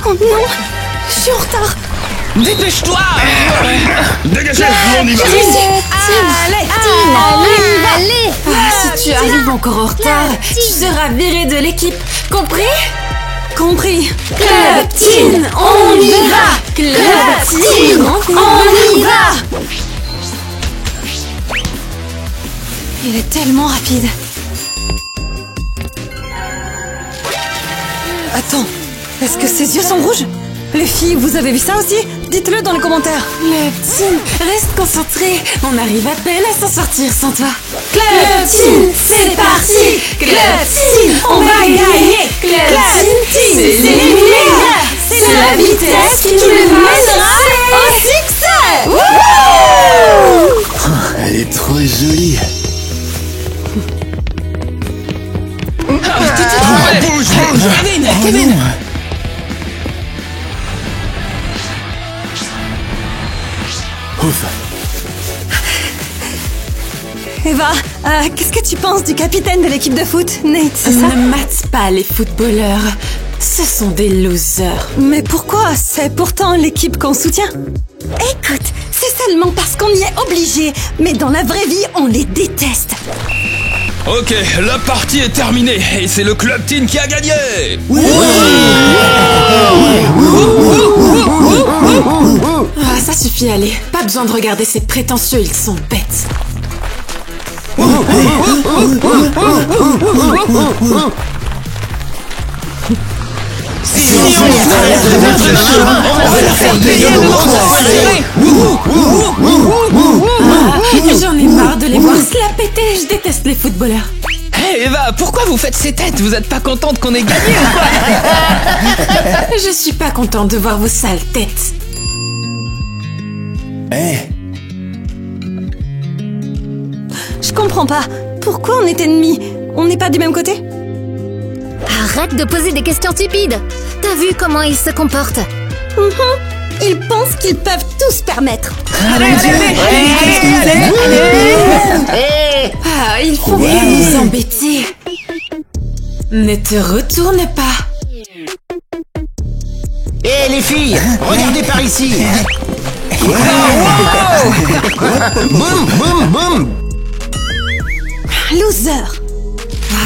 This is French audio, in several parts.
Oh non, je suis en retard. Dépêche-toi. Dégagez, on y va. Allez. Si tu arrives encore en retard, tu seras viré de l'équipe. Compris? Compris. Club Teen, on y va! Club Teen, on y va! Il est tellement rapide. Attends, est-ce que ses yeux sont rouges? Les filles, vous avez vu ça aussi? Dites-le dans les commentaires. Club Teen, reste concentré. On arrive à peine à s'en sortir sans toi. Club Teen, c'est parti! Club Teen, on va gagner! Club Teen, c'est les meilleurs! C'est la vitesse qui nous mènera au succès! Elle est trop jolie. Bouge. Kevin. Ouf. Eva, qu'est-ce que tu penses du capitaine de l'équipe de foot, Nate, c'est ça? Ne mate pas les footballeurs. Ce sont des losers. Mais pourquoi? C'est pourtant l'équipe qu'on soutient. Écoute, c'est seulement parce qu'on y est obligé. Mais dans la vraie vie, on les déteste. Ok, la partie est terminée et c'est le Club Teen qui a gagné. Ah, ça suffit, allez. Pas besoin de regarder ces prétentieux, ils sont bêtes. Si on s'arrête de notre chemin, on va leur faire payer de notre J'en ai marre de les voir se la péter, je déteste les footballeurs. Hé Eva, pourquoi vous faites ces têtes? Vous êtes pas contente qu'on ait gagné ou quoi? Je suis pas contente de voir vos sales têtes. Je comprends pas. Pourquoi on est ennemis? On n'est pas du même côté? Arrête de poser des questions stupides. T'as vu comment ils se comportent? Ils pensent qu'ils peuvent tout se permettre. Ah, il faut pas nous embêter. Ne te retourne pas. Hé les filles, regardez par ici. Boum, boum, boum. Loser.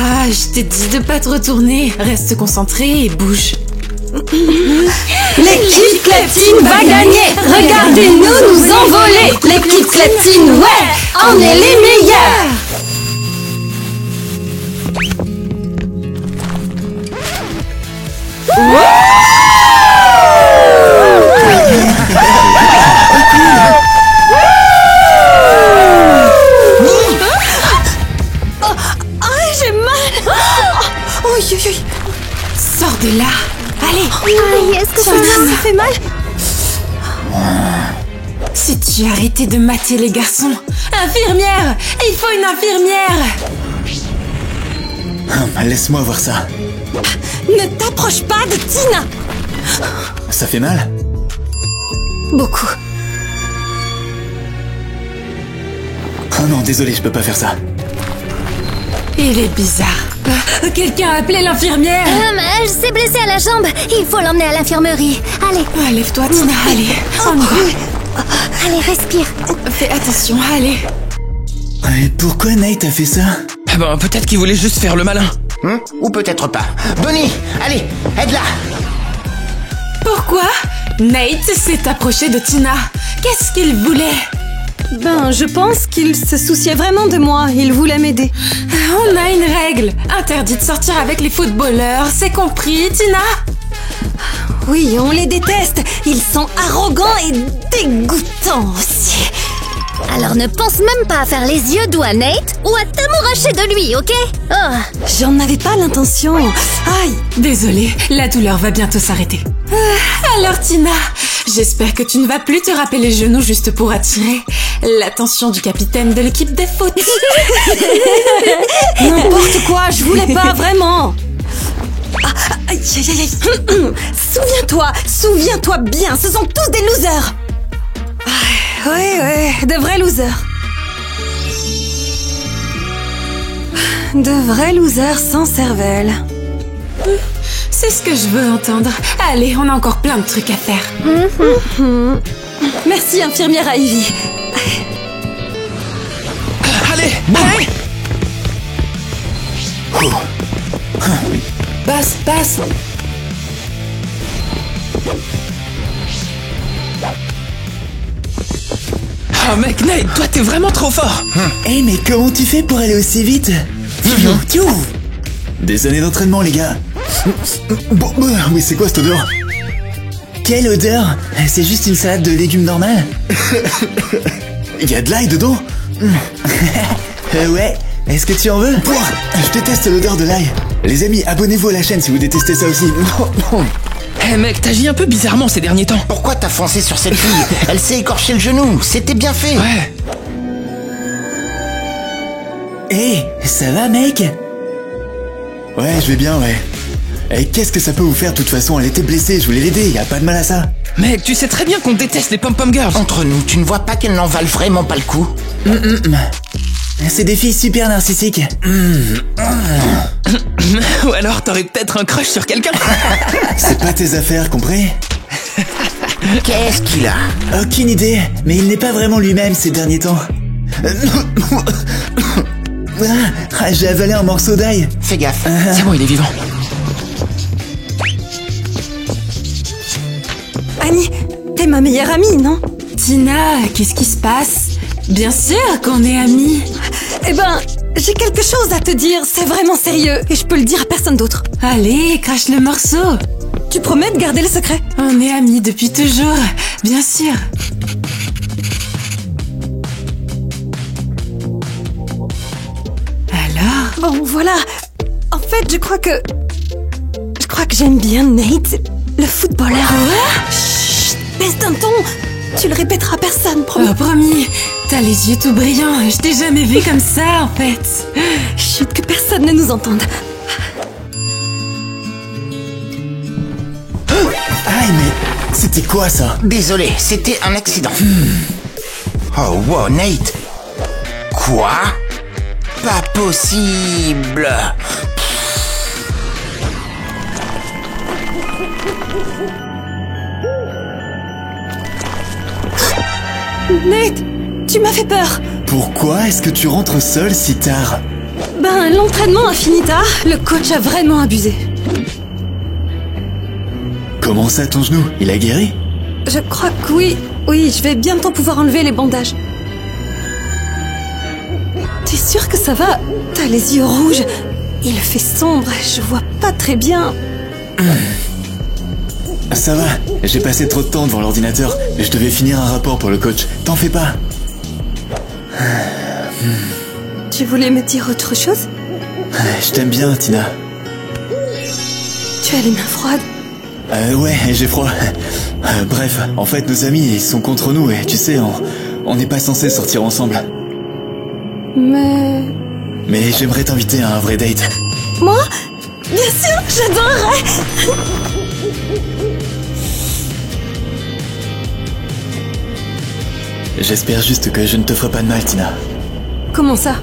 Ah, je t'ai dit de pas te retourner. Reste concentré et bouge. L'équipe Clatine va gagner. Regardez-nous nous envoler. L'équipe Clatine, ouais, on est les meilleurs. J'ai mal. Sors de là. Allez. Aïe, est-ce que Ça fait mal? Si tu arrêtais de mater les garçons. Infirmière, il faut une infirmière. Laisse-moi voir ça. Ne t'approche pas de Tina. Ça fait mal? Beaucoup. Oh non, désolé, je peux pas faire ça. Il est bizarre. Quelqu'un a appelé l'infirmière. Elle s'est blessée à la jambe. Il faut l'emmener à l'infirmerie. Allez, Ah, lève-toi, Tina, allez. On y va. allez, respire. Fais attention, allez. Et pourquoi Nate a fait ça? Ah ben, peut-être qu'il voulait juste faire le malin. Ou peut-être pas. Bonnie, allez, aide-la. Pourquoi Nate s'est approché de Tina. Qu'est-ce qu'il voulait? Ben, je pense qu'il se souciait vraiment de moi. Il voulait m'aider. On a une règle. Interdit de sortir avec les footballeurs, c'est compris, Tina? Oui, on les déteste. Ils sont arrogants et dégoûtants aussi. Alors ne pense même pas à faire les yeux doux à Nate ou à t'amouracher de lui, ok? Oh, J'en avais pas l'intention. Aïe. Désolée, la douleur va bientôt s'arrêter. Alors Tina, j'espère que tu ne vas plus te râper les genoux juste pour attirer l'attention du capitaine de l'équipe de foot. N'importe quoi, je voulais pas vraiment. Ah, aïe, aïe, aïe, aïe. Souviens-toi bien, ce sont tous des losers. Ouais, de vrais losers. De vrais losers sans cervelle. C'est ce que je veux entendre. Allez, on a encore plein de trucs à faire. Merci, infirmière Ivy. Allez, allez. Passe, passe. Oh mec, Nate, toi t'es vraiment trop fort. Hey, mais comment tu fais pour aller aussi vite? Des années d'entraînement, les gars. Bon, mais c'est quoi cette odeur? Quelle odeur? C'est juste une salade de légumes normale. Il y a de l'ail dedans? Ouais, est-ce que tu en veux? Je déteste l'odeur de l'ail. Les amis, abonnez-vous à la chaîne si vous détestez ça aussi. Eh mec, t'agis un peu bizarrement ces derniers temps. Pourquoi t'as foncé sur cette fille? Elle s'est écorché le genou, c'était bien fait. Ouais. Hey, ça va, mec? Ouais, je vais bien, ouais. Et qu'est-ce que ça peut vous faire de toute façon? Elle était blessée, je voulais l'aider, y a pas de mal à ça. Mec, tu sais très bien qu'on déteste les pom-pom girls. Entre nous, tu ne vois pas qu'elles n'en valent vraiment pas le coup? C'est des filles super narcissiques. Ou alors t'aurais peut-être un crush sur quelqu'un. C'est pas tes affaires, compris? Qu'est-ce qu'il a? Aucune idée, mais il n'est pas vraiment lui-même ces derniers temps. J'ai avalé un morceau d'ail. Fais gaffe. C'est bon, il est vivant. Annie, t'es ma meilleure amie, non? Tina, qu'est-ce qui se passe? Bien sûr qu'on est amis. Eh ben, j'ai quelque chose à te dire, c'est vraiment sérieux, et je peux le dire à personne d'autre. Allez, crache le morceau. Tu promets de garder le secret? On est amis depuis toujours, bien sûr. Alors? Bon, voilà. En fait, je crois que j'aime bien Nate, le footballeur. Chut, baisse d'un ton. Tu le répéteras à personne, promis. Oh, promis. T'as les yeux tout brillants. Je t'ai jamais vu comme ça, en fait. Chut, que personne ne nous entende. Aïe, mais c'était quoi ça? Désolé, c'était un accident. Oh wow, Nate. Quoi? Pas possible. Nate, tu m'as fait peur. Pourquoi est-ce que tu rentres seul si tard? Ben, l'entraînement a fini tard. Le coach a vraiment abusé. Comment ça, ton genou? Il a guéri? Je crois que oui. Oui, je vais bientôt pouvoir enlever les bandages. T'es sûr que ça va? T'as les yeux rouges. Il fait sombre, je vois pas très bien. Ça va, j'ai passé trop de temps devant l'ordinateur. Je devais finir un rapport pour le coach. T'en fais pas. Tu voulais me dire autre chose? Je t'aime bien, Tina. Tu as les mains froides. Ouais, j'ai froid. Bref, en fait, nos amis, ils sont contre nous et tu sais, on n'est pas censé sortir ensemble. Mais j'aimerais t'inviter à un vrai date. Moi? Bien sûr, j'adorerais. J'espère juste que je ne te ferai pas de mal, Tina. Comment ça?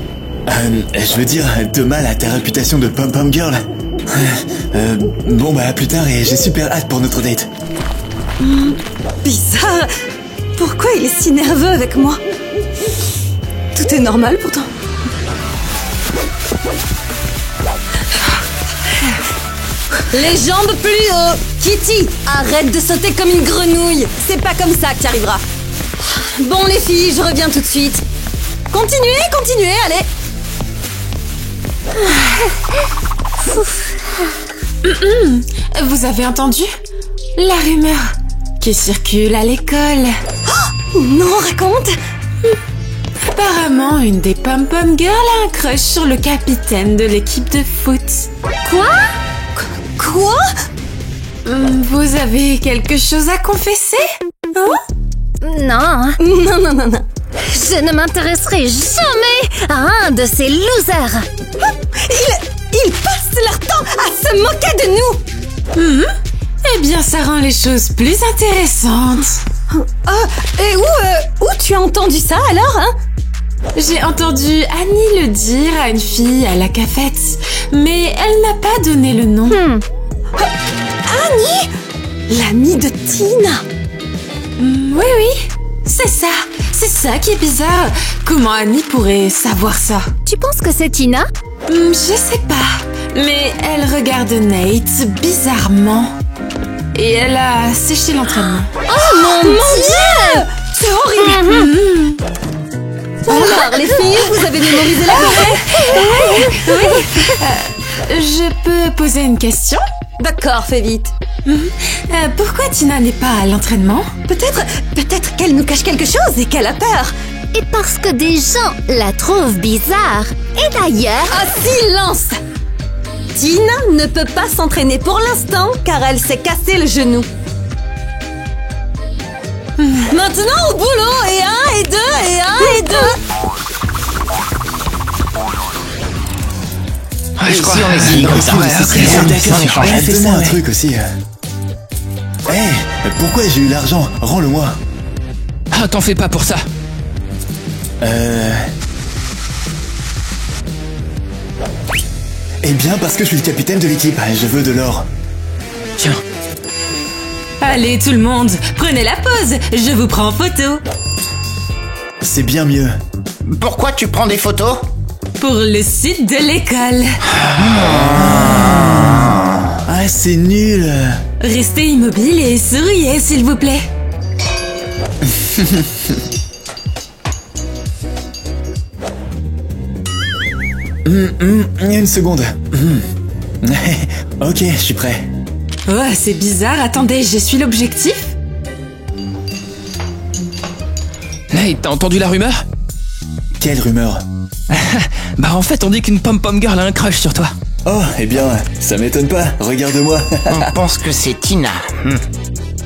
Je veux dire, de mal à ta réputation de pom-pom girl. Bon bah à plus tard et j'ai super hâte pour notre date. Bizarre. Pourquoi il est si nerveux avec moi? Tout est normal pourtant. Les jambes plus haut. Kitty, arrête de sauter comme une grenouille. C'est pas comme ça que tu arriveras. Bon les filles, je reviens tout de suite. Continuez, allez. Vous avez entendu? La rumeur qui circule à l'école. Oh, non, raconte. Apparemment, une des pom-pom girls a un crush sur le capitaine de l'équipe de foot. Quoi? Vous avez quelque chose à confesser? Non, Non. je ne m'intéresserai jamais à un de ces losers. Ils passent leur temps à se moquer de nous. Eh bien, ça rend les choses plus intéressantes. Et où tu as entendu ça alors, hein? J'ai entendu Annie le dire à une fille à la cafette, mais elle n'a pas donné le nom. Annie? L'amie de Tina. Oui, c'est ça qui est bizarre. Comment Annie pourrait savoir ça? Tu penses que c'est Tina? Je sais pas, mais elle regarde Nate bizarrement. Et elle a séché l'entraînement. Oh mon Dieu! C'est horrible. Alors, les filles, vous avez mémorisé la choré? Je peux poser une question? D'accord, fais vite. Pourquoi Tina n'est pas à l'entraînement? Peut-être qu'elle nous cache quelque chose et qu'elle a peur. Et parce que des gens la trouvent bizarre. Et d'ailleurs... Ah, silence! Tina ne peut pas s'entraîner pour l'instant car elle s'est cassé le genou. Maintenant au boulot! Et 1, et 2, et 1, et 2! Ouais, je crois. Si on essaye comme ça. Ouais, D'accord, Ouais, fais-moi un truc aussi. Hey, pourquoi j'ai eu l'argent? Rends-le-moi. Ah, t'en fais pas pour ça. Eh bien, parce que je suis le capitaine de l'équipe, je veux de l'or. Tiens. Allez tout le monde, prenez la pause, je vous prends en photo. C'est bien mieux. Pourquoi tu prends des photos? Pour le site de l'école. Ah, c'est nul. Restez immobile et souriez s'il vous plaît. Une seconde. Ok, je suis prêt. Oh, c'est bizarre, attendez, je suis l'objectif? Nate, t'as entendu la rumeur? Quelle rumeur? Bah en fait, on dit qu'une pom-pom girl a un crush sur toi. Oh, eh bien, ça m'étonne pas. Regarde-moi. On pense que c'est Tina.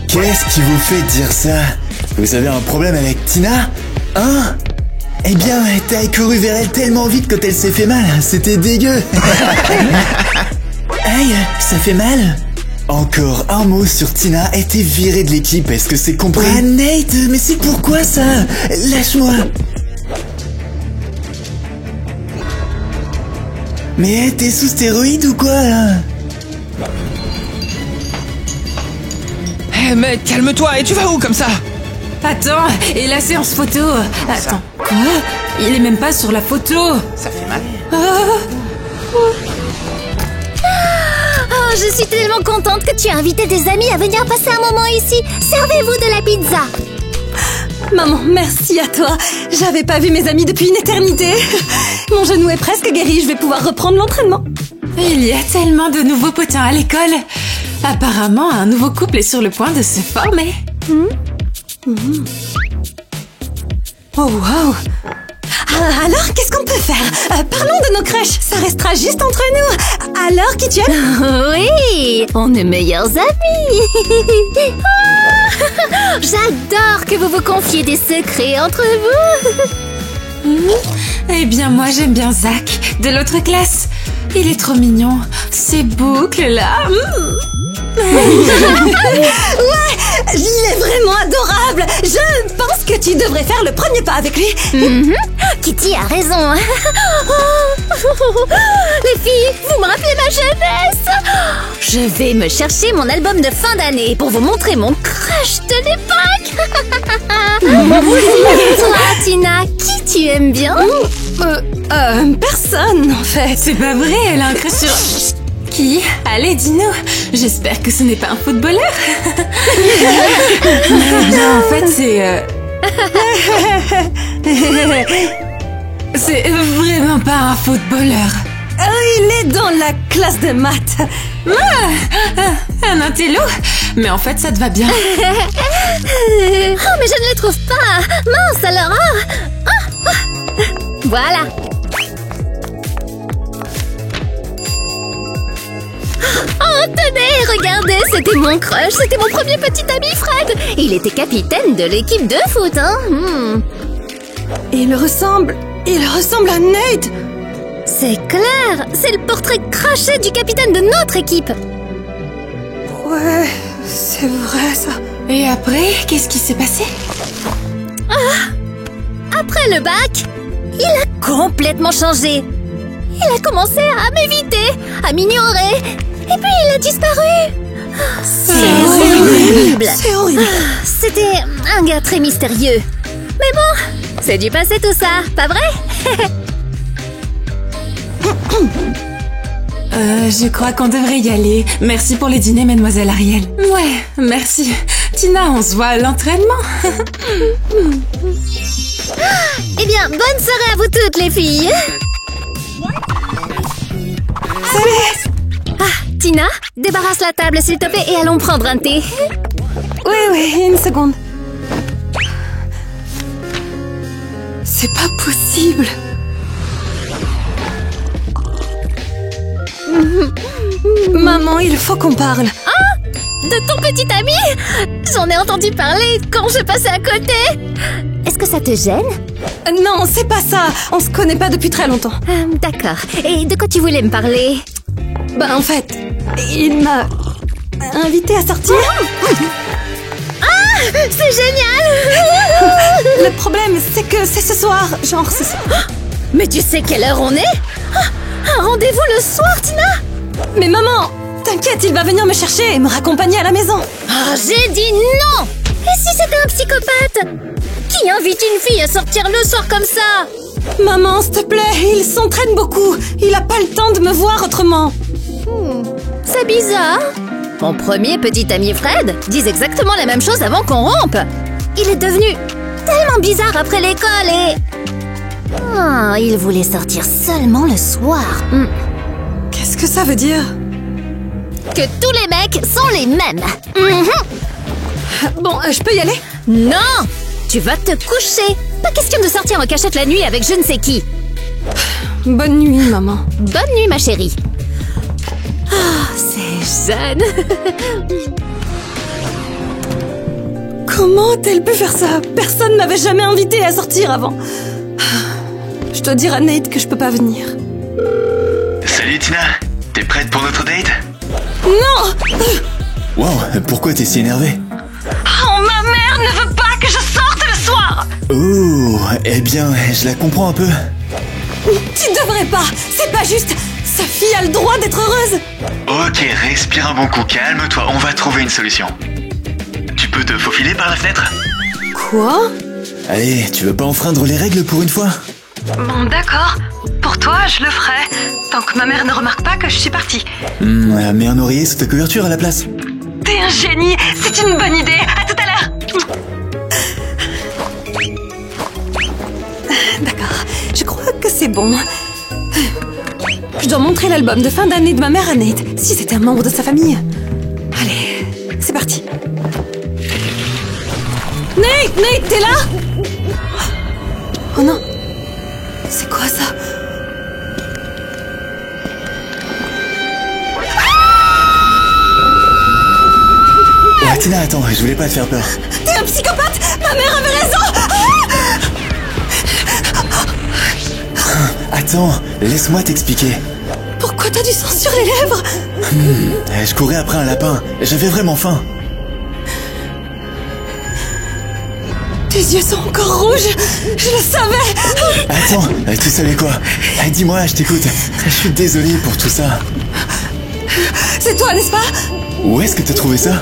Qu'est-ce qui vous fait dire ça? Vous avez un problème avec Tina? Hein? Eh bien, t'as couru vers elle tellement vite quand elle s'est fait mal. C'était dégueu. Aïe, ça fait mal? Encore un mot sur Tina et t'es viré de l'équipe, est-ce que c'est compris? Ah Nate, mais c'est pourquoi ça? Lâche-moi. Mais t'es sous stéroïdes ou quoi là? Eh mec, calme-toi, et tu vas où comme ça? Attends, et la séance photo? Attends, quoi? Il est même pas sur la photo. Ça fait mal. Oh, je suis tellement contente que tu aies invité tes amis à venir passer un moment ici. Servez-vous de la pizza. Maman, merci à toi. J'avais pas vu mes amis depuis une éternité. Mon genou est presque guéri, je vais pouvoir reprendre l'entraînement. Il y a tellement de nouveaux potins à l'école. Apparemment, un nouveau couple est sur le point de se former. Oh wow. Alors, qu'est-ce qu'on peut faire? Parlons de nos crushs, ça restera juste entre nous. Alors, qui tu aimes? Oui, on est meilleurs amis. J'adore que vous vous confiez des secrets entre vous. Eh bien, moi, j'aime bien Zach, de l'autre classe. Il est trop mignon. Ces boucles-là. Ouais, il est vraiment adorable. Je pense que tu devrais faire le premier pas avec lui. Kitty a raison. Les filles, vous me rappelez ma jeunesse. Je vais me chercher mon album de fin d'année pour vous montrer mon crush de l'époque. Toi, Tina, qui tu aimes bien? Personne, en fait. C'est pas vrai, elle a un crush sur... Qui? Allez, dis-nous. J'espère que ce n'est pas un footballeur. Non, en fait, c'est... C'est vraiment pas un footballeur. Il est dans la classe de maths. Un intello. Mais en fait, ça te va bien. Oh, mais je ne les trouve pas. Mince alors. Voilà. Oh, tenez, regardez, c'était mon crush, c'était mon premier petit ami Fred. Il était capitaine de l'équipe de foot, hein. Il ressemble à Nate. C'est clair, c'est le portrait craché du capitaine de notre équipe. Ouais, c'est vrai ça. Et après, qu'est-ce qui s'est passé? Après le bac, il a complètement changé. Il a commencé à m'éviter, à m'ignorer. Et puis il a disparu. C'est horrible. C'est horrible. C'était un gars très mystérieux. Mais bon, c'est du passé tout ça, pas vrai? Je crois qu'on devrait y aller. Merci pour le dîner, mademoiselle Ariel. Ouais, merci. Tina, on se voit à l'entraînement. Eh bien, bonne soirée à vous toutes les filles. Salut. Tina, débarrasse la table s'il te plaît et allons prendre un thé. Oui, une seconde. C'est pas possible. Maman, il faut qu'on parle. De ton petit ami? J'en ai entendu parler quand je passais à côté. Est-ce que ça te gêne? Non, c'est pas ça. On se connaît pas depuis très longtemps. D'accord. Et de quoi tu voulais me parler? Bah en fait, il m'a invité à sortir. C'est génial. Le problème, c'est que c'est ce soir. Genre ce soir. Mais tu sais quelle heure on est? Un rendez-vous le soir, Tina? Mais maman, t'inquiète, il va venir me chercher et me raccompagner à la maison. J'ai dit non. Et si c'était un psychopathe? Qui invite une fille à sortir le soir comme ça? Maman, s'il te plaît, il s'entraîne beaucoup. Il a pas le temps de me voir autrement. C'est bizarre. Mon premier petit ami Fred dit exactement la même chose avant qu'on rompe. Il est devenu tellement bizarre après l'école et... il voulait sortir seulement le soir. Qu'est-ce que ça veut dire? Que tous les mecs sont les mêmes. Bon, je peux y aller? Non! Tu vas te coucher. Pas question de sortir en cachette la nuit avec je ne sais qui. Bonne nuit, maman. Bonne nuit, ma chérie. C'est jeune. Comment a-t-elle pu faire ça? Personne m'avait jamais invité à sortir avant. Je dois dire à Nate que je peux pas venir. Salut Tina, t'es prête pour notre date? Non! Wow, pourquoi t'es si énervée? Oh, ma mère ne veut pas que je sorte le soir! Oh, eh bien, je la comprends un peu. Tu devrais pas! C'est pas juste! Sa fille a le droit d'être heureuse! Ok, respire un bon coup, calme-toi, on va trouver une solution. Tu peux te faufiler par la fenêtre? Quoi? Allez, tu veux pas enfreindre les règles pour une fois? Bon, d'accord. Pour toi, je le ferai. Tant que ma mère ne remarque pas que je suis partie. Mets un oreiller sous ta couverture à la place. T'es un génie! C'est une bonne idée! À tout à l'heure! D'accord, je crois que c'est bon. Je dois montrer l'album de fin d'année de ma mère à Nate, si c'était un membre de sa famille. Allez, c'est parti. Nate, t'es là? Oh non. C'est quoi ça? Tina, attends, je voulais pas te faire peur. T'es un psychopathe! Ma mère avait raison! Attends, laisse-moi t'expliquer. Pourquoi t'as du sang sur les lèvres? Je courais après un lapin, j'avais vraiment faim. Tes yeux sont encore rouges! Je le savais! Attends, tu savais quoi? Dis-moi, je t'écoute. Je suis désolé pour tout ça. C'est toi, n'est-ce pas? Où est-ce que t'as trouvé ça?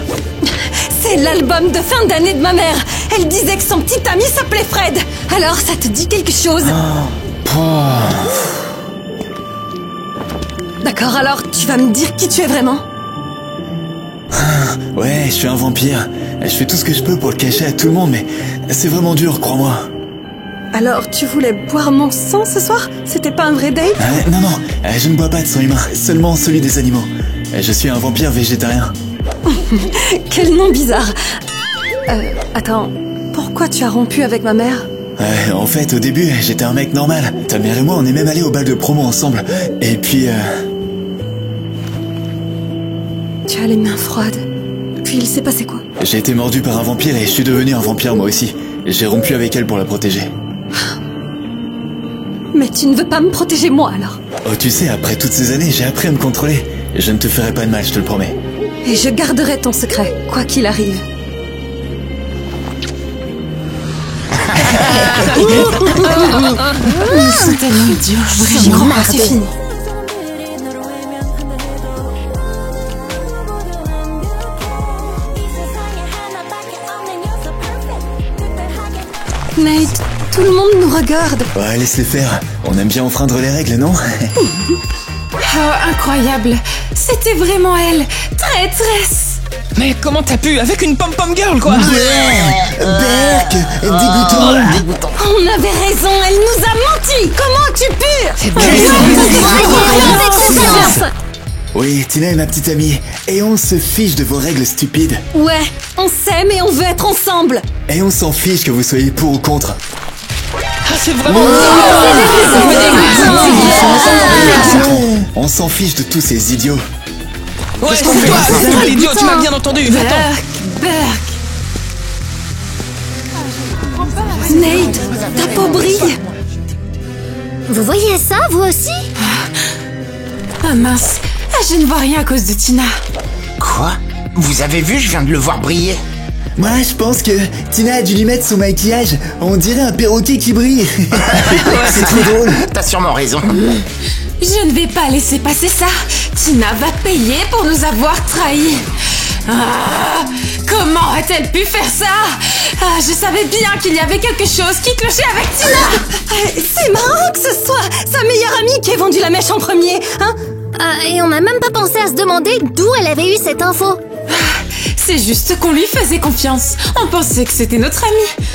C'est l'album de fin d'année de ma mère. Elle disait que son petit ami s'appelait Fred. Alors, ça te dit quelque chose? D'accord, alors tu vas me dire qui tu es vraiment? Ouais, je suis un vampire. Je fais tout ce que je peux pour le cacher à tout le monde, mais c'est vraiment dur, crois-moi. Alors, tu voulais boire mon sang ce soir? C'était pas un vrai date? Non, je ne bois pas de sang humain, seulement celui des animaux. Je suis un vampire végétarien. Quel nom bizarre. Attends, pourquoi tu as rompu avec ma mère? En fait, au début, j'étais un mec normal. Ta mère et moi, on est même allés au bal de promo ensemble. Et puis... Tu as les mains froides. Puis il s'est passé quoi? J'ai été mordu par un vampire et je suis devenu un vampire moi aussi. J'ai rompu avec elle pour la protéger. Mais tu ne veux pas me protéger moi alors? Oh, tu sais, après toutes ces années, j'ai appris à me contrôler. Je ne te ferai pas de mal, je te le promets. Et je garderai ton secret, quoi qu'il arrive. C'est tellement dur, J'y crois pas, c'est fini. Nate, tout le monde nous regarde. Ouais, laisse-les faire. On aime bien enfreindre les règles, non? Oh, incroyable. C'était vraiment elle. Traîtresse. Mais comment t'as pu? Avec une pom-pom girl, quoi! Berk, dégoûtant. On avait raison, elle nous a menti. Comment as-tu pu? C'est Oui, Tina est ma petite amie, et on se fiche de vos règles stupides. Ouais, on s'aime et on veut être ensemble. Et on s'en fiche que vous soyez pour ou contre. Ah, c'est vraiment... On s'en fiche de tous ces idiots. Ouais, c'est toi l'idiot, tu m'as bien entendu. Va-t'en. Berk. Nate, ta peau brille. Vous voyez ça, vous aussi? Ah mince. Ah, je ne vois rien à cause de Tina. Quoi? Vous avez vu, je viens de le voir briller. Moi, je pense que Tina a dû lui mettre son maquillage. On dirait un perroquet qui brille. C'est trop drôle. T'as sûrement raison. Je ne vais pas laisser passer ça. Tina va payer pour nous avoir trahis. Ah, comment a-t-elle pu faire ça? Ah, je savais bien qu'il y avait quelque chose qui clochait avec Tina. C'est marrant que ce soit sa meilleure amie qui ait vendu la mèche en premier, hein? Et on n'a même pas pensé à se demander d'où elle avait eu cette info. C'est juste qu'on lui faisait confiance. On pensait que c'était notre amie.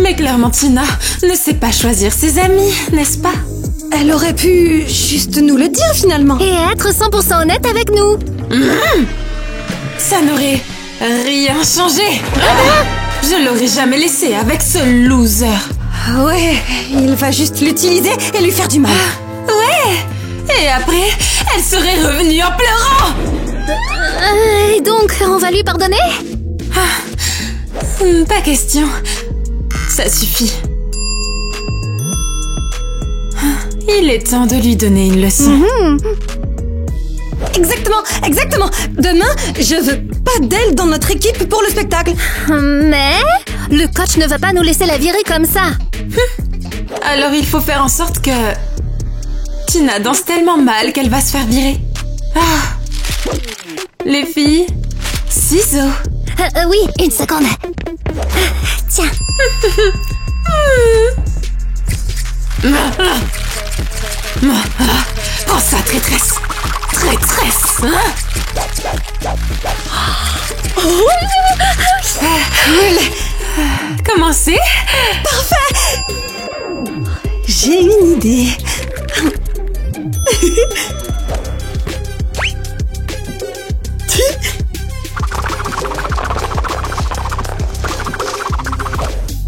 Mais clairement, Tina ne sait pas choisir ses amis, n'est-ce pas? Elle aurait pu juste nous le dire finalement. Et être 100% honnête avec nous. Ça n'aurait rien changé. Je l'aurais jamais laissé avec ce loser. Ah ouais, il va juste l'utiliser et lui faire du mal. Ouais. Et après, elle serait revenue en pleurant. Et donc, on va lui pardonner? Pas question. Ça suffit. Il est temps de lui donner une leçon. Exactement. Demain, je veux pas d'elle dans notre équipe pour le spectacle. Mais le coach ne va pas nous laisser la virer comme ça. Alors il faut faire en sorte que Tina danse tellement mal qu'elle va se faire virer. Ah. Les filles, ciseaux. Oui, une seconde. Tiens. Prends ça, traîtresse. Traîtresse. Comment c'est? J'ai une idée.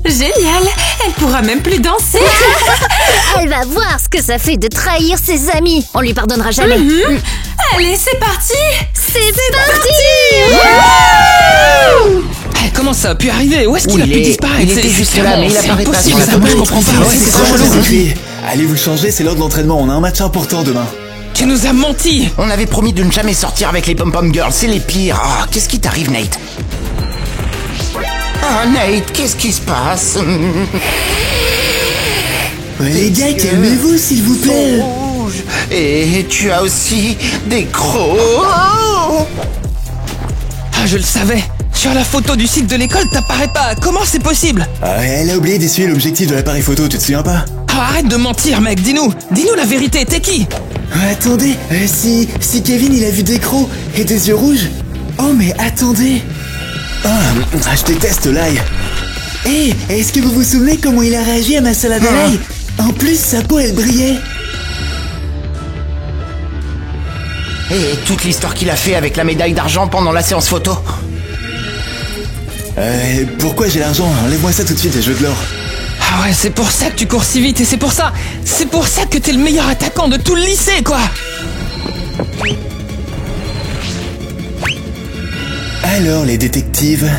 Génial. Elle pourra même plus danser. Elle va voir ce que ça fait de trahir ses amis. On lui pardonnera jamais. Allez, c'est parti. C'est parti. Comment ça a pu arriver? Où est-ce qu'il a pu disparaître? Il était juste là, mais il apparaît pas sur impossible, la ça, photo. je comprends pas. Ouais, c'est C'est trop quoi chelou. ces filles? Allez vous changer, c'est l'heure de l'entraînement. On a un match important demain. Tu nous as menti. On avait promis de ne jamais sortir avec les pom-pom girls, c'est les pires. Ah, qu'est-ce qui t'arrive, Nate? Ah, Nate, qu'est-ce qui se passe? Les gars, calmez-vous s'il vous plaît. Rouge. Et tu as aussi des crocs. Ah, je le savais. Sur la photo du site de l'école, t'apparais pas. Comment c'est possible? Ah, elle a oublié d'essuyer l'objectif de l'appareil photo, tu te souviens pas? Ah, arrête de mentir, mec. Dis-nous la vérité. T'es qui? Attendez, si Kevin il a vu des crocs et des yeux rouges. Oh mais attendez. Ah, je déteste l'ail. Hé, est-ce que vous vous souvenez comment il a réagi à ma salade à l'ail? En plus, sa peau elle brillait. Et toute l'histoire qu'il a fait avec la médaille d'argent pendant la séance photo. Pourquoi j'ai l'argent? Enlève-moi ça tout de suite et je veux de l'or. Ah ouais, c'est pour ça que tu cours si vite et c'est pour ça que t'es le meilleur attaquant de tout le lycée, quoi. Alors les détectives,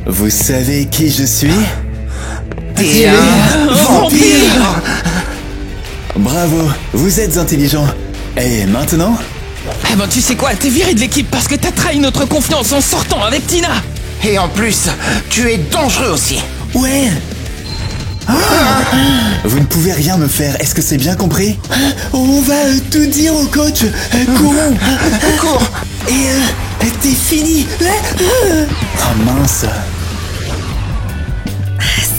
vous savez qui je suis? T'es un vampire. Bravo, vous êtes intelligent. Et maintenant? Ah ben tu sais quoi, t'es viré de l'équipe parce que t'as trahi notre confiance en sortant avec Tina. Et en plus, tu es dangereux aussi. Ouais. Vous ne pouvez rien me faire, est-ce que c'est bien compris? On va tout dire au coach. Courons. Cours. Et t'es fini. Oh mince.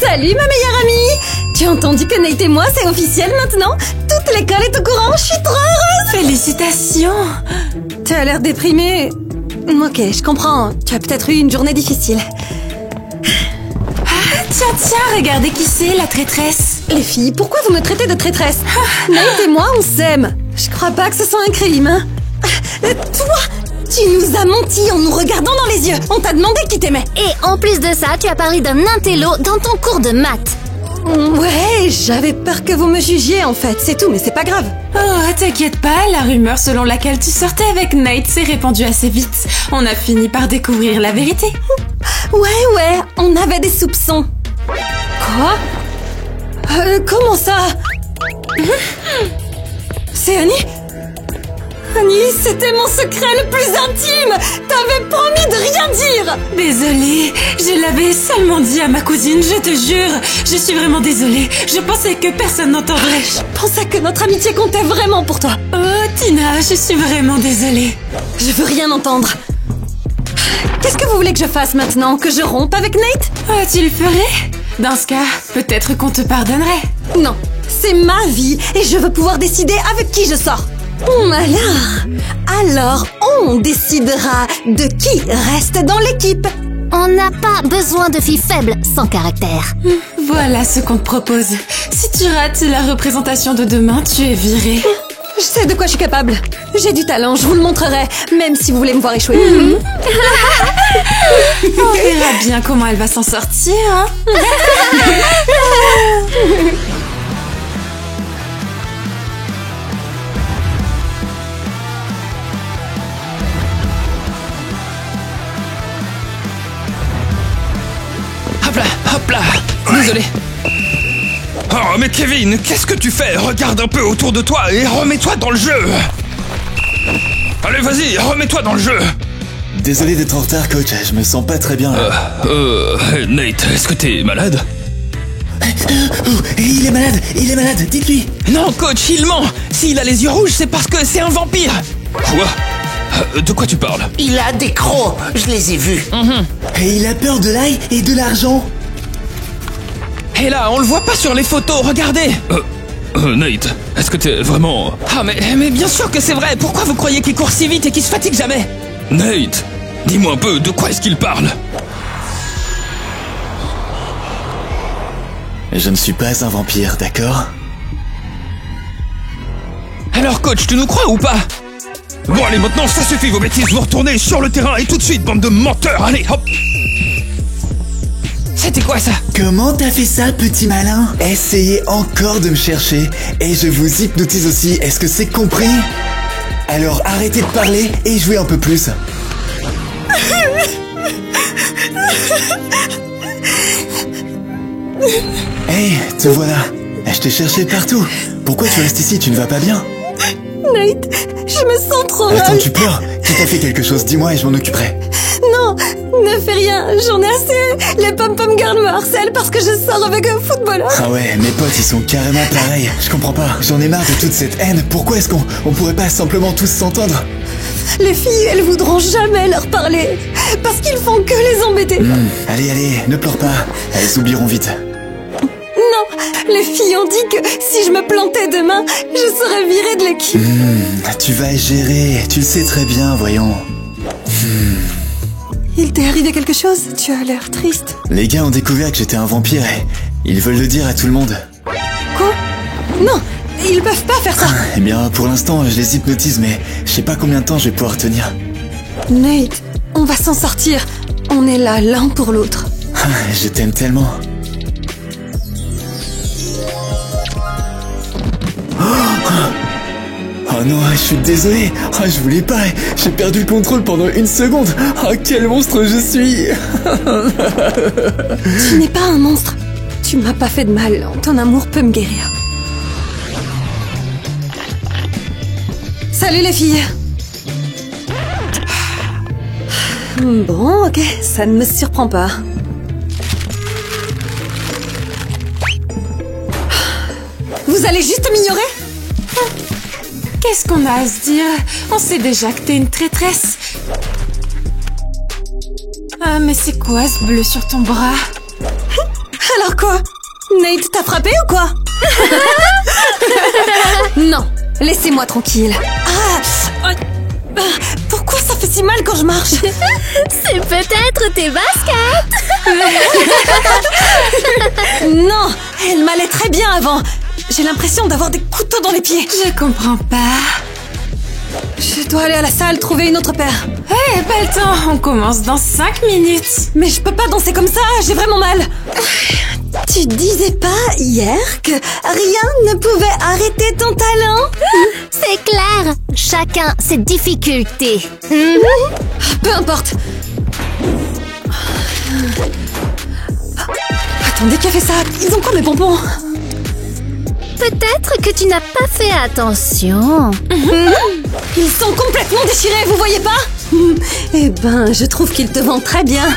Salut ma meilleure amie! Tu as entendu que Nate et moi, c'est officiel maintenant? Toute l'école est au courant, je suis trop heureuse! Félicitations! Tu as l'air déprimée. Ok, je comprends. Tu as peut-être eu une journée difficile. Tiens, regardez qui c'est, la traîtresse. Les filles, pourquoi vous me traitez de traîtresse? Nate et moi, on s'aime. Je crois pas que ce soit un crime, hein. Toi, tu nous as menti en nous regardant dans les yeux. On t'a demandé qui t'aimait. Et en plus de ça, tu as parlé d'un intello dans ton cours de maths. Ouais, j'avais peur que vous me jugiez en fait, c'est tout, mais c'est pas grave. Oh, t'inquiète pas, la rumeur selon laquelle tu sortais avec Nate s'est répandue assez vite. On a fini par découvrir la vérité. Ouais, on avait des soupçons. Quoi? Comment ça? C'est Annie? Annie, c'était mon secret le plus intime! T'avais promis de rien dire! Désolée, je l'avais seulement dit à ma cousine, je te jure. Je suis vraiment désolée, je pensais que personne n'entendrait. Je pensais que notre amitié comptait vraiment pour toi. Oh, Tina, je suis vraiment désolée. Je veux rien entendre. Qu'est-ce que vous voulez que je fasse maintenant? Que je rompe avec Nate? Oh, tu le ferais? Dans ce cas, peut-être qu'on te pardonnerait. Non, c'est ma vie et je veux pouvoir décider avec qui je sors. Alors, on décidera de qui reste dans l'équipe. On n'a pas besoin de filles faibles sans caractère. Voilà ce qu'on te propose. Si tu rates la représentation de demain, tu es virée. Je sais de quoi je suis capable. J'ai du talent, je vous le montrerai, même si vous voulez me voir échouer. On verra bien comment elle va s'en sortir, hein. Hop là. Désolé. Oh, mais Kevin, qu'est-ce que tu fais? Regarde un peu autour de toi et remets-toi dans le jeu. Allez, vas-y, remets-toi dans le jeu. Désolé d'être en retard, coach, je me sens pas très bien là. Nate, est-ce que t'es malade? Il est malade, dites-lui. Non, coach, il ment. S'il a les yeux rouges, c'est parce que c'est un vampire. Quoi? De quoi tu parles? Il a des crocs, je les ai vus. Et il a peur de l'ail et de l'argent. Et là, on le voit pas sur les photos, regardez. Nate, est-ce que t'es vraiment... Ah, mais bien sûr que c'est vrai. Pourquoi vous croyez qu'il court si vite et qu'il se fatigue jamais? Nate, dis-moi un peu, de quoi est-ce qu'il parle? Je ne suis pas un vampire, d'accord? Alors, coach, tu nous crois ou pas? Bon, allez, maintenant, ça suffit vos bêtises, vous retournez sur le terrain et tout de suite, bande de menteurs, allez, hop. C'était quoi ça? Comment t'as fait ça, petit malin? Essayez encore de me chercher et je vous hypnotise aussi, est-ce que c'est compris? Alors arrêtez de parler et jouez un peu plus. Hey, te voilà. Je t'ai cherché partout. Pourquoi tu restes ici? Tu ne vas pas bien? Nate, je me sens trop mal. Attends, tu pleures? Qui t'a fait quelque chose? Dis-moi et je m'en occuperai. Non, ne fais rien, j'en ai assez. Les pom-pom girls me harcèlent parce que je sors avec un footballeur. Ah ouais, mes potes, ils sont carrément pareils. Je comprends pas. J'en ai marre de toute cette haine. Pourquoi est-ce qu'on pourrait pas simplement tous s'entendre? Les filles, elles voudront jamais leur parler. Parce qu'ils font que les embêter. Allez, ne pleure pas. Elles oublieront vite. Non, les filles ont dit que si je me plantais demain, je serais virée de l'équipe. Tu vas gérer. Tu le sais très bien, voyons. Il t'est arrivé quelque chose? Tu as l'air triste. Les gars ont découvert que j'étais un vampire et ils veulent le dire à tout le monde. Quoi? Non, ils peuvent pas faire ça. Eh bien, pour l'instant, je les hypnotise, mais je sais pas combien de temps je vais pouvoir tenir. Nate, on va s'en sortir. On est là l'un pour l'autre. Je t'aime tellement. Oh non, je suis désolé. Je voulais pas. J'ai perdu le contrôle pendant une seconde. Quel monstre je suis. Tu n'es pas un monstre. Tu m'as pas fait de mal. Ton amour peut me guérir. Salut les filles. Bon, ok, ça ne me surprend pas. Vous allez juste m'ignorer? Qu'est-ce qu'on a à se dire? On sait déjà que t'es une traîtresse. Ah, mais c'est quoi ce bleu sur ton bras? Alors quoi? Nate t'a frappé ou quoi? Non, laissez-moi tranquille. Pourquoi ça fait si mal quand je marche? C'est peut-être tes baskets. Non, elle m'allait très bien avant. J'ai l'impression d'avoir des couteaux dans les pieds. Je comprends pas. Je dois aller à la salle trouver une autre paire. Hé, pas le temps, on commence dans 5 minutes. Mais je peux pas danser comme ça, j'ai vraiment mal. Tu disais pas hier que rien ne pouvait arrêter ton talent? C'est clair. Chacun ses difficultés. Peu importe. Attendez, qui a fait ça? Ils ont quoi mes pompons? Peut-être que tu n'as pas fait attention. Ils sont complètement déchirés, vous voyez pas? Eh ben, je trouve qu'ils te vendent très bien.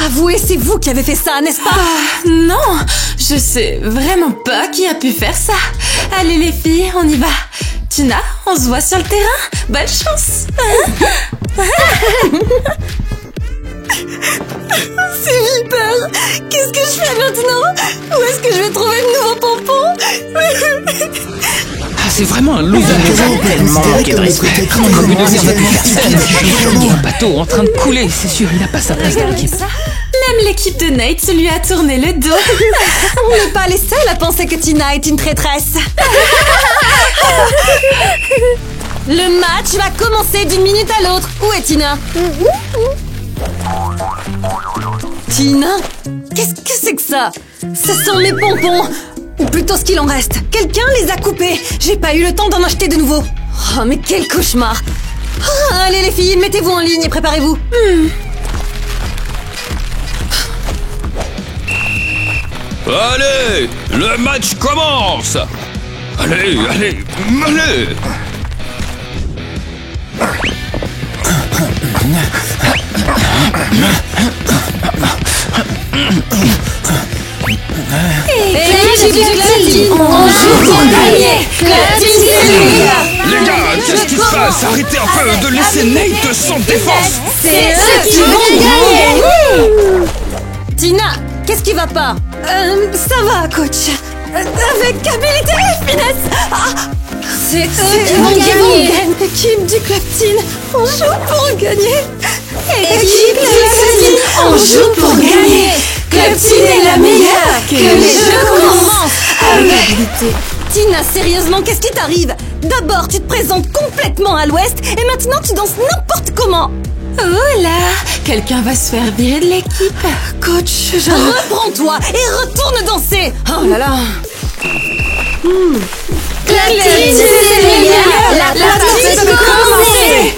Avouez, c'est vous qui avez fait ça, n'est-ce pas? Non, je sais vraiment pas qui a pu faire ça. Allez les filles, on y va. Tina, on se voit sur le terrain. Bonne chance. C'est Viper. Qu'est-ce que je fais maintenant? Où est-ce que je vais trouver de nouveaux pompons? Ah, c'est vraiment un loser. Comment on peut tellement considérer manqué de comme respect. notre tête Comment il peut devenir notre Comment Il y a un bateau en train de couler, c'est sûr, il n'a pas sa place dans l'équipe. Même l'équipe de Nate lui a tourné le dos. On n'est pas les seuls à penser que Tina est une traîtresse. Le match va commencer d'une minute à l'autre. Où est Tina? Tina? Qu'est-ce que c'est que ça? Ce sont mes pompons. Ou plutôt ce qu'il en reste. Quelqu'un les a coupés. J'ai pas eu le temps d'en acheter de nouveaux. Oh, mais quel cauchemar. Allez les filles, mettez-vous en ligne et préparez-vous. Allez, le match commence. Allez, allez, allez. On joue pour gagner. Les gars, qu'est-ce qui se passe? Arrêtez un peu de laisser Nate sans défense. C'est eux qui vont gagner. Tina, qu'est-ce qui va pas? Ça va, coach. Avec habilité et finesse. C'est eux qui vont gagner. Équipe du Club Teen, on joue pour gagner. Équipe du Club Teen, on joue pour gagner. Club Teen est la meilleure. Que les jeux commencent avec... Tina, sérieusement, qu'est-ce qui t'arrive? D'abord, tu te présentes complètement à l'ouest et maintenant tu danses n'importe comment. Oh là, quelqu'un va se faire virer de l'équipe. Coach, reprends-toi et retourne danser. Oh là là. Club Teen, c'est le meilleur. La partie peut commencer.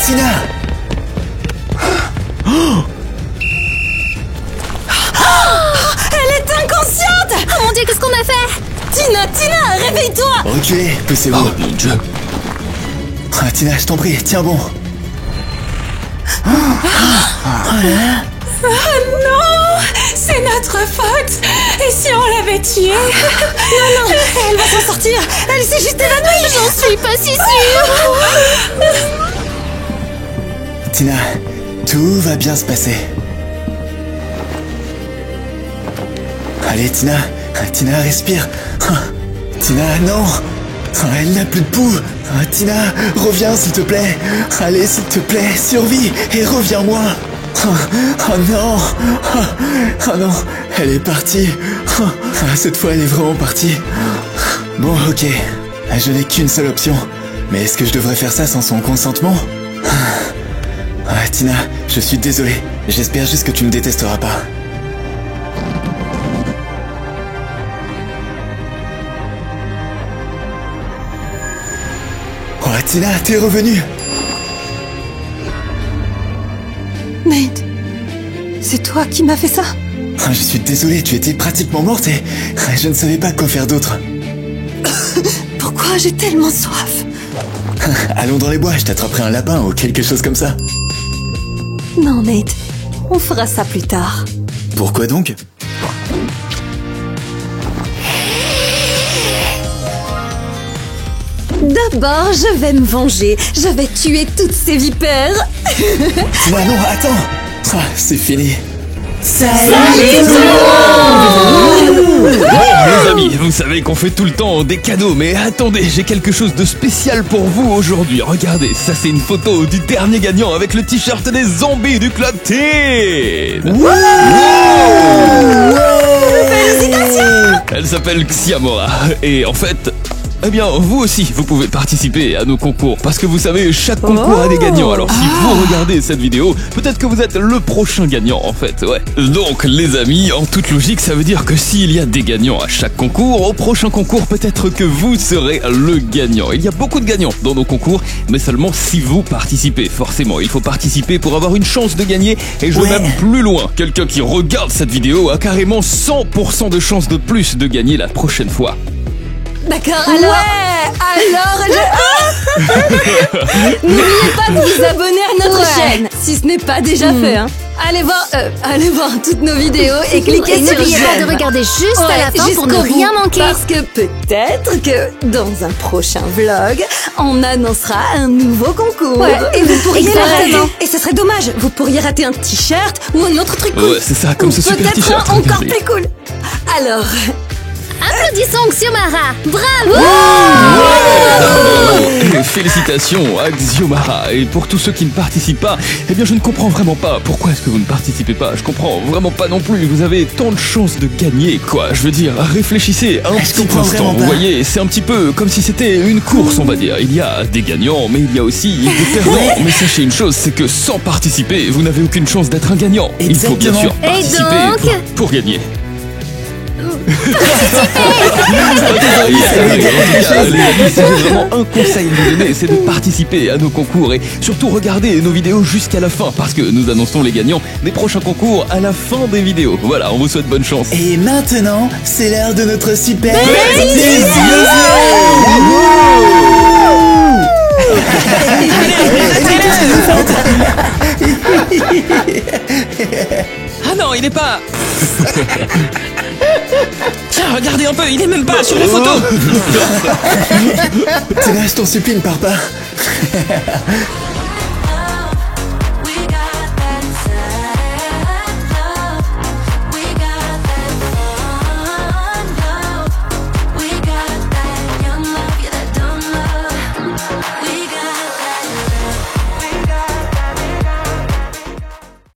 Tina! Elle est inconsciente. Oh mon Dieu, qu'est-ce qu'on a fait? Tina, réveille-toi. Reculez, poussez-vous. Oh mon Dieu. Tina, je t'en prie, tiens bon. Non, c'est notre faute. Et si on l'avait tuée? Non, elle va s'en sortir. Elle s'est juste évanouie. J'en suis pas si sûre. Tina, tout va bien se passer. Allez, Tina, respire. Tina, non. Elle n'a plus de pouls. Tina, reviens s'il te plaît. Allez, s'il te plaît, survis et reviens-moi. Oh non. Oh non, elle est partie. Cette fois, elle est vraiment partie. Bon, ok. Je n'ai qu'une seule option. Mais est-ce que je devrais faire ça sans son consentement? Tina, je suis désolé. J'espère juste que tu ne détesteras pas. Oh, Tina, t'es revenue. Nate, c'est toi qui m'as fait ça? Je suis désolé, tu étais pratiquement morte et je ne savais pas quoi faire d'autre. Pourquoi j'ai tellement soif? Allons dans les bois, je t'attraperai un lapin ou quelque chose comme ça. Non, Nate, on fera ça plus tard. Pourquoi donc? D'abord, je vais me venger. Je vais tuer toutes ces vipères. Bah non, attends. Ah, c'est fini. Les amis, vous savez qu'on fait tout le temps des cadeaux, mais attendez, j'ai quelque chose de spécial pour vous aujourd'hui. Regardez, ça c'est une photo du dernier gagnant avec le t-shirt des zombies du Club Teen. Félicitations! Elle s'appelle Xiamora, et en fait... Eh bien, vous aussi, vous pouvez participer à nos concours, parce que vous savez, chaque concours a des gagnants. Alors si vous regardez cette vidéo, peut-être que vous êtes le prochain gagnant, en fait, ouais. Donc, les amis, en toute logique, ça veut dire que s'il y a des gagnants à chaque concours, au prochain concours, peut-être que vous serez le gagnant. Il y a beaucoup de gagnants dans nos concours, mais seulement si vous participez. Forcément, il faut participer pour avoir une chance de gagner, et je vais même plus loin. Quelqu'un qui regarde cette vidéo a carrément 100% de chance de plus de gagner la prochaine fois. D'accord, alors... N'oubliez pas de vous abonner à notre chaîne, si ce n'est pas déjà fait. Hein. Allez voir toutes nos vidéos et cliquez sur N'oubliez pas j'aime. de regarder juste à la fin pour ne jusqu'au rien bout, manquer. Parce que peut-être que dans un prochain vlog, on annoncera un nouveau concours. Ouais, et vous pourriez le exactement. rater. Et ce serait dommage, vous pourriez rater un t-shirt ou un autre truc cool. Ouais, c'est ça, comme ou ce super peut-être t-shirt. un encore regardez. plus cool. Alors... Applaudissons Xiomara. Bravo! Et félicitations à Xiomara. Et pour tous ceux qui ne participent pas, eh bien je ne comprends vraiment pas. Pourquoi est-ce que vous ne participez pas? Je comprends vraiment pas non plus. Vous avez tant de chances de gagner, quoi. Je veux dire, réfléchissez un petit comprends instant. vraiment Vous pas. voyez, c'est un petit peu comme si c'était une course, on va dire. Il y a des gagnants, mais il y a aussi des perdants. Mais sachez une chose, c'est que sans participer, vous n'avez aucune chance d'être un gagnant. Il faut bien Exactement. sûr Et participer donc pour gagner. C'est vraiment un conseil à vous donner, c'est de participer à nos concours et surtout regarder nos vidéos jusqu'à la fin parce que nous annonçons les gagnants des prochains concours à la fin des vidéos. Voilà, on vous souhaite bonne chance. Et maintenant, c'est l'heure de notre super... Ah non, il est pas... Tiens, regardez un peu, il est même pas sur la photo. T'es là, je t'en supplie, ne pars pas.